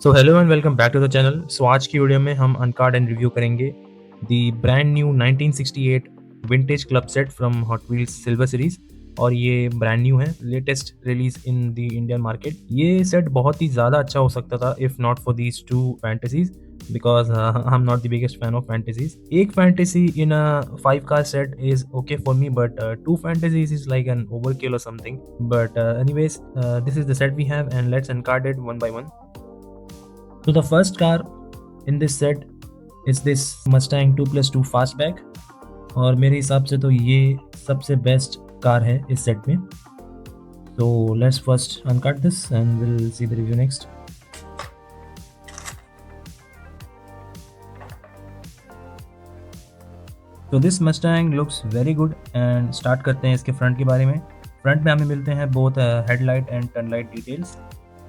So hello and welcome back to the channel. So आज की video में हम अनकार्ड एंड रिव्यू करेंगे the brand new 1968 vintage club set from Hot Wheels silver series. और ये brand new है, latest release in the Indian market. ये set बहुत ही ज़्यादा अच्छा हो सकता था if not for these two fantasies, because I am not the biggest fan of fantasies. एक fantasy in a 5 car set is okay for me, but two fantasies is like an overkill और something. But anyways, this is the set we have and let's uncard it one by one. So the first car in this set is this Mustang 2+2 Fastback, और मेरे हिसाब से तो ये सबसे best car है इस सेट में। So let's first uncut this and we'll see the review next. तो this Mustang looks very good and start करते हैं इसके फ्रंट के बारे में। फ्रंट में हमें मिलते हैं both headlight and turn light details,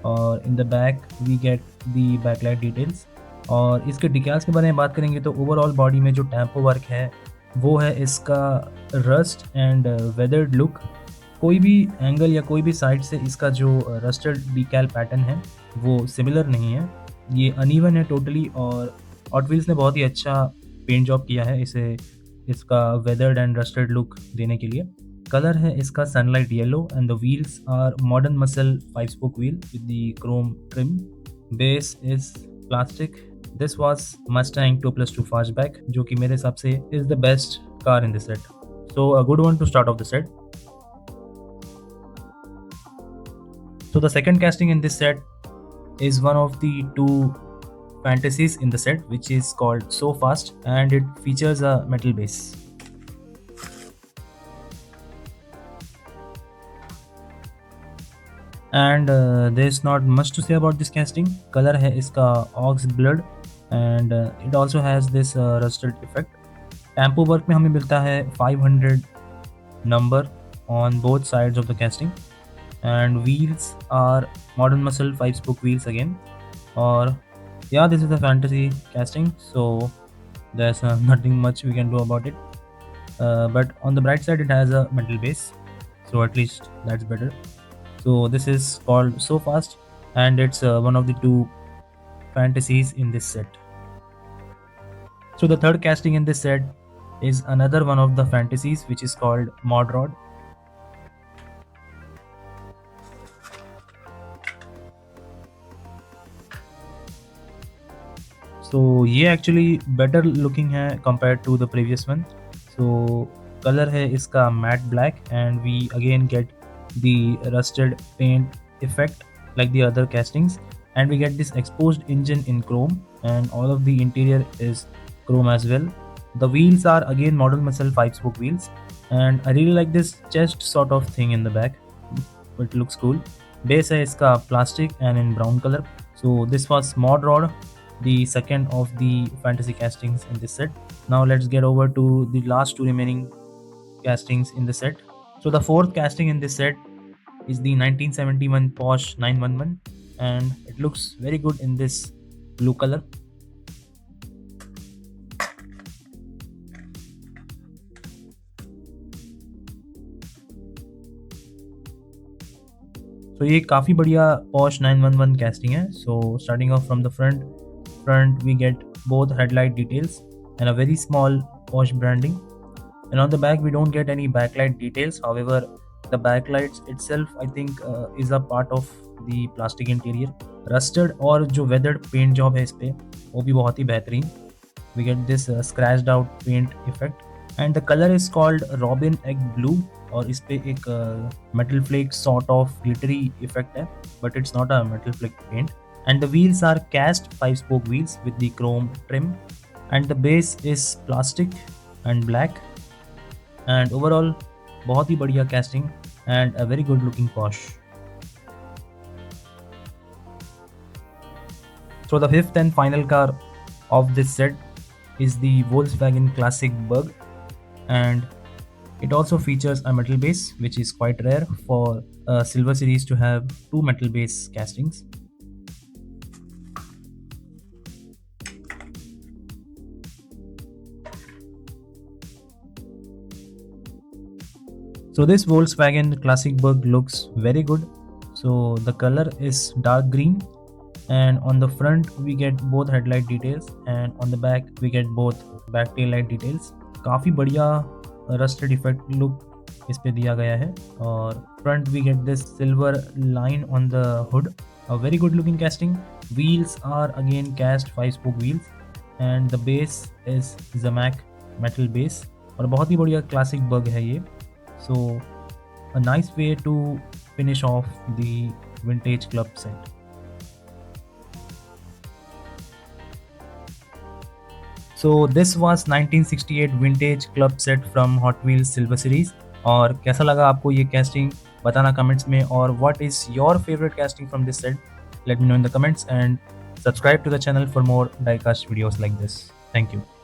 और in the back we get the backlight details. और इसके डिकैल्स के बारे में बात करेंगे तो ओवरऑल बॉडी में जो टेम्पो वर्क है वो है इसका रस्ट एंड वेदर्ड लुक। कोई भी एंगल या कोई भी साइड से इसका जो रस्टेड डिकैल पैटर्न है वो सिमिलर नहीं है, ये अनइवन है टोटली। और हॉट व्हील्स ने बहुत ही अच्छा पेंट जॉब किया है इसे इसका वेदर्ड एंड रस्टेड लुक देने के लिए। कलर है इसका sunlight yellow and the wheels are modern muscle 5 spoke wheel with the chrome trim. Base is plastic. This was Mustang 2+2 fastback, जो कि मेरे हिसाब से is the best car in this set. So a good one to start off the set. So the second casting in this set is one of the two fantasies in the set, which is called So Fast, and it features a metal bass. And there's not much to say about this casting. Color है इसका ox blood and it also has this rusted effect. Tempo work में हमें मिलता है 500 number on both sides of the casting, and wheels are modern muscle 5 spoke wheels again. Or yeah, this is a fantasy casting, so there's nothing much we can do about it. But on the bright side it has a metal base, so at least that's better. So this is called So Fast, and it's one of the two fantasies in this set. So the third casting in this set is another one of the fantasies, which is called Mod Rod. So ये actually better looking है compare to the previous one. So colour है इसका matte black and we again get the rusted paint effect like the other castings, and we get this exposed engine in chrome, and all of the interior is chrome as well. The wheels are again model muscle 5 spoke wheels, and I really like this chest sort of thing in the back. It looks cool. Base है इसका plastic and in brown color. So this was Mod Rod, the second of the fantasy castings in this set. Now let's get over to the last two remaining castings in the set. So the fourth casting in this set is the 1971 Porsche 911, and it looks very good in this blue color. So ये काफ़ी बढ़िया Porsche 911 casting है. So starting off from the front we get both headlight details and a very small Porsche branding, and on the back we don't get any backlight details. However, the backlights itself I think is a part of the plastic interior. Rusted और जो weathered paint job है इस पे वो भी बहुत ही बेहतरीन. We get this scratched out paint effect, and the color is called Robin Egg Blue, और इस पे एक metal flake sort of glittery effect है, but it's not a metal flake paint. And the wheels are cast 5 spoke wheels with the chrome trim, and the base is plastic and black. And overall बहुत ही बढ़िया casting and a very good looking Porsche. So the fifth and final car of this set is the Volkswagen Classic Bug, and it also features a metal base, which is quite rare for a Silver Series to have two metal base castings. So this Volkswagen Classic Bug looks very good. So the color is dark green, and on the front we get both headlight details and on the back we get both back tail light details. काफ़ी बढ़िया rusted effect look इस पे दिया गया है और front we get this silver line on the hood, a very good looking casting. Wheels are again cast 5 spoke wheels and the base is Zamac metal base और बहुत ही बढ़िया क्लासिक बग है ये. So a nice way to finish off the vintage club set. So this was 1968 vintage club set from Hot Wheels Silver Series. और कैसा लगा आपको ये casting बताना कमेंट्स में, और what is your favorite casting from this set? Let me know in the comments and subscribe to the channel for more diecast videos like this. Thank you.